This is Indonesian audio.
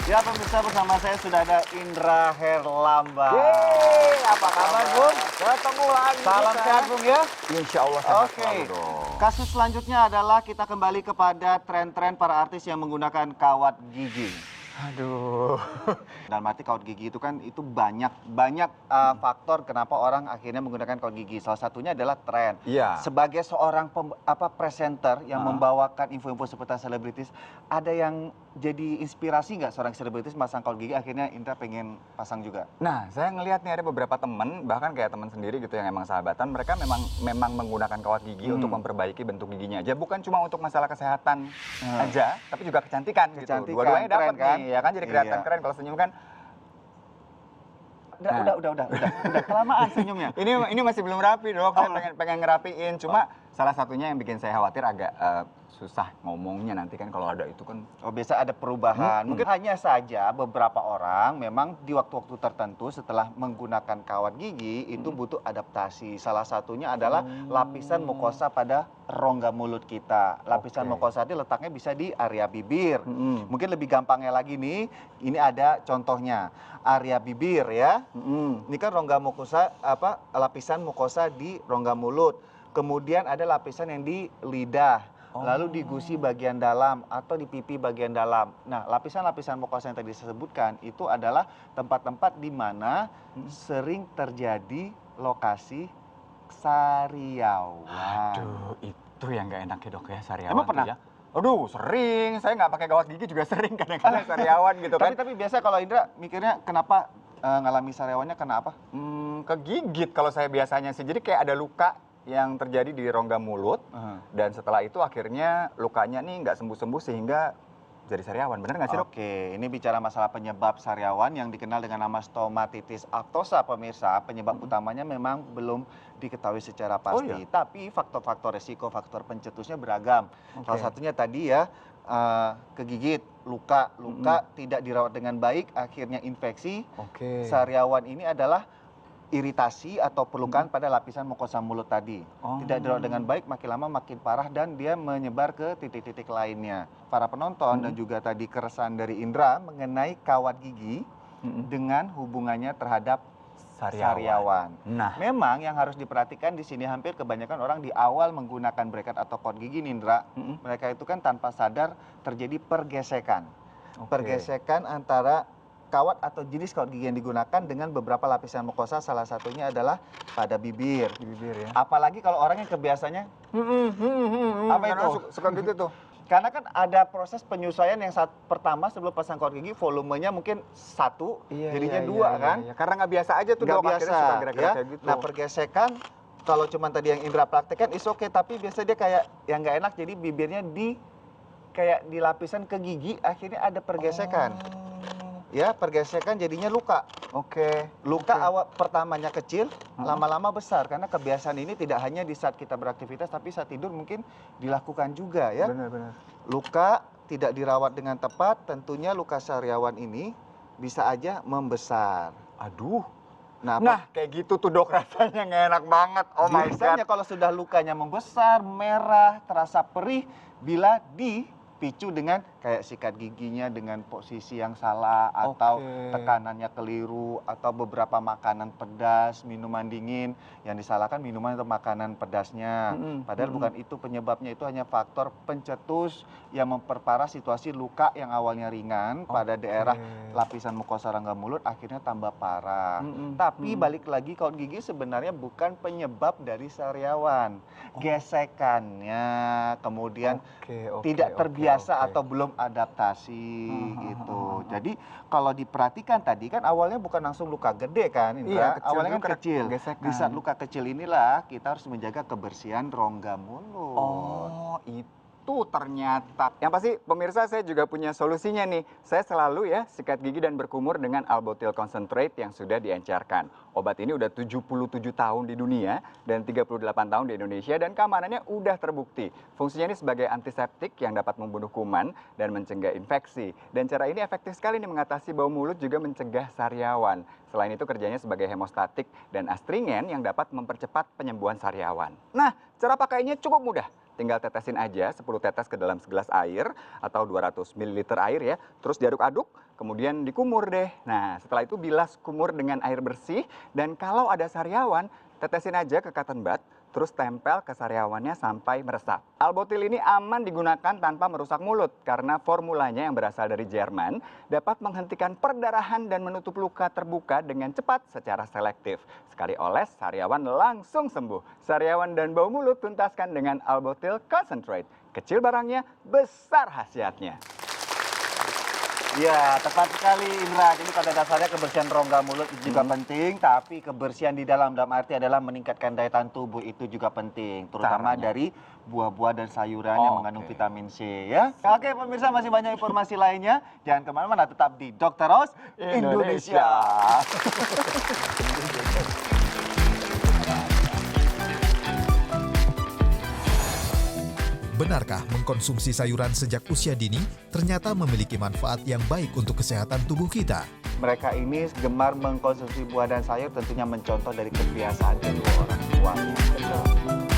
Ya pemirsa, bersama saya sudah ada Indra Herlambang. Yeay, apa kabar Bung? Ketemu lagi. Salam kita. sehat Bung ya. Insya Allah sehat Oke. selalu dong. Kasus selanjutnya adalah kita kembali kepada tren-tren para artis yang menggunakan kawat gigi. Aduh. Dalam arti kawat gigi itu kan itu banyak faktor kenapa orang akhirnya menggunakan kawat gigi. Salah satunya adalah tren. Iya. Sebagai seorang presenter yang membawakan info-info seputar selebritis, ada yang jadi inspirasi nggak seorang selebritis masang kawat gigi? Akhirnya Indra pengen pasang juga. Nah, saya ngelihat nih ada beberapa teman, bahkan kayak teman sendiri gitu yang emang sahabatan, mereka memang menggunakan kawat gigi untuk memperbaiki bentuk giginya aja, bukan cuma untuk masalah kesehatan aja, tapi juga kecantikan, Kecantikan, gitu. Dua-duanya dapat keren, kan? nih, ya kan jadi kelihatan Iya. keren kalau senyum kan. Udah kelamaan senyumnya. Ini masih belum rapi dong, saya Oh. pengen ngerapiin, cuma salah satunya yang bikin saya khawatir agak susah ngomongnya nanti kan kalau ada itu kan. Oh, biasa ada perubahan. Mungkin hanya saja beberapa orang memang di waktu-waktu tertentu setelah menggunakan kawat gigi itu butuh adaptasi. Salah satunya adalah lapisan mukosa pada rongga mulut kita. Lapisan Oke. mukosa ini letaknya bisa di area bibir. Mungkin lebih gampangnya lagi nih, ini ada contohnya. Area bibir ya. Ini kan rongga mukosa lapisan mukosa di rongga mulut. Kemudian ada lapisan yang di lidah. Lalu di gusi bagian dalam atau di pipi bagian dalam. Nah, lapisan-lapisan mukosa yang tadi disebutkan itu adalah tempat-tempat di mana sering terjadi lokasi sariawan. Aduh, itu yang nggak enak ya dok ya, sariawan. Emang pernah? tuh ya. Aduh, sering. Saya nggak pakai kawat gigi juga sering kadang-kadang sariawan gitu kan. Tapi biasa kalau Indra mikirnya kenapa ngalami sariawannya karena apa? Kegigit kalau saya biasanya sih. Jadi kayak ada luka yang terjadi di rongga mulut. Dan setelah itu akhirnya lukanya nih nggak sembuh-sembuh sehingga jadi sariawan. Bener nggak sih dok? Oke, ini bicara masalah penyebab sariawan yang dikenal dengan nama stomatitis aftosa pemirsa. Penyebab utamanya memang belum diketahui secara pasti. iya? Tapi faktor-faktor resiko, faktor pencetusnya beragam. Salah satunya tadi ya, kegigit, luka tidak dirawat dengan baik, akhirnya infeksi. Oke. Sariawan ini adalah iritasi atau perlukaan pada lapisan mukosa mulut tadi. Tidak dirawat dengan baik, makin lama makin parah dan dia menyebar ke titik-titik lainnya. Para penonton dan juga tadi keresahan dari Indra mengenai kawat gigi dengan hubungannya terhadap sariawan. Nah. Memang yang harus diperhatikan di sini hampir kebanyakan orang di awal menggunakan bracket atau kawat gigi Indra, mereka itu kan tanpa sadar terjadi pergesekan. Pergesekan antara kawat atau jenis kawat gigi yang digunakan dengan beberapa lapisan mukosa, salah satunya adalah pada bibir. Di bibir ya. Apalagi kalau orang yang kebiasaannya apa Karena itu? Suka gitu tuh. Karena kan ada proses penyesuaian yang saat pertama sebelum pasang kawat gigi volumenya mungkin satu, jadinya dua kan? Iya. Karena nggak biasa aja tuh Nggak dok, akhirnya biasa suka gerak-gerak ya. kayak gitu. Nah pergesekan kalau cuma tadi yang Indra praktekkan is oke, tapi biasanya dia kayak yang nggak enak, jadi bibirnya kayak di lapisan ke gigi akhirnya ada pergesekan. Ya, pergesekan jadinya luka. Luka awal pertamanya kecil, lama-lama besar karena kebiasaan ini tidak hanya di saat kita beraktivitas tapi saat tidur mungkin dilakukan juga ya. Benar-benar. Luka tidak dirawat dengan tepat, tentunya luka sariawan ini bisa aja membesar. Aduh. Nah, Nah, kayak gitu tuh dok, rasanya nggak enak banget. Oh my biasanya god. kalau sudah lukanya membesar, merah, terasa perih, bila dipicu dengan kayak sikat giginya dengan posisi yang salah atau tekanannya keliru atau beberapa makanan pedas, minuman dingin yang disalahkan minuman atau makanan pedasnya. Padahal bukan itu penyebabnya, itu hanya faktor pencetus yang memperparah situasi luka yang awalnya ringan pada daerah lapisan mukosa rongga mulut akhirnya tambah parah. Tapi balik lagi, kawat gigi sebenarnya bukan penyebab dari sariawan. Gesekannya kemudian tidak terbiasa atau belum adaptasi gitu. Jadi kalau diperhatikan tadi kan awalnya bukan langsung luka gede kan, Indra? Iya, kecil Awalnya dulu kan kecil. gesekan. Di saat luka kecil inilah kita harus menjaga kebersihan rongga mulut. Oh, itu ternyata. Yang pasti pemirsa, saya juga punya solusinya nih. Saya selalu ya sikat gigi dan berkumur dengan Albotil Concentrate yang sudah diencerkan. Obat ini udah 77 tahun di dunia dan 38 tahun di Indonesia dan keamanannya udah terbukti. Fungsinya ini sebagai antiseptik yang dapat membunuh kuman dan mencegah infeksi. Dan cara ini efektif sekali nih mengatasi bau mulut, juga mencegah sariawan. Selain itu kerjanya sebagai hemostatik dan astringen yang dapat mempercepat penyembuhan sariawan. Nah, cara pakainya cukup mudah. tinggal tetesin aja 10 tetes ke dalam segelas air atau 200 ml air ya. Terus diaduk-aduk, kemudian dikumur deh. Nah, setelah itu bilas kumur dengan air bersih dan kalau ada sariawan, tetesin aja ke cotton bud, terus tempel ke sariawannya sampai meresap. Albotil ini aman digunakan tanpa merusak mulut karena formulanya yang berasal dari Jerman dapat menghentikan perdarahan dan menutup luka terbuka dengan cepat secara selektif. Sekali oles, sariawan langsung sembuh. Sariawan dan bau mulut tuntaskan dengan Albotil Concentrate. Kecil barangnya, besar khasiatnya. Ya, tepat sekali Indra. Jadi pada dasarnya kebersihan rongga mulut itu juga penting, tapi kebersihan di dalam arti adalah meningkatkan daya tahan tubuh itu juga penting, terutama Caranya. dari buah-buah dan sayuran yang mengandung vitamin C ya. Oke, pemirsa masih banyak informasi lainnya. Jangan kemana-mana, tetap di Dr. Rose Indonesia. Benarkah mengkonsumsi sayuran sejak usia dini ternyata memiliki manfaat yang baik untuk kesehatan tubuh kita? Mereka ini gemar mengkonsumsi buah dan sayur tentunya mencontoh dari kebiasaan kedua orang tuanya.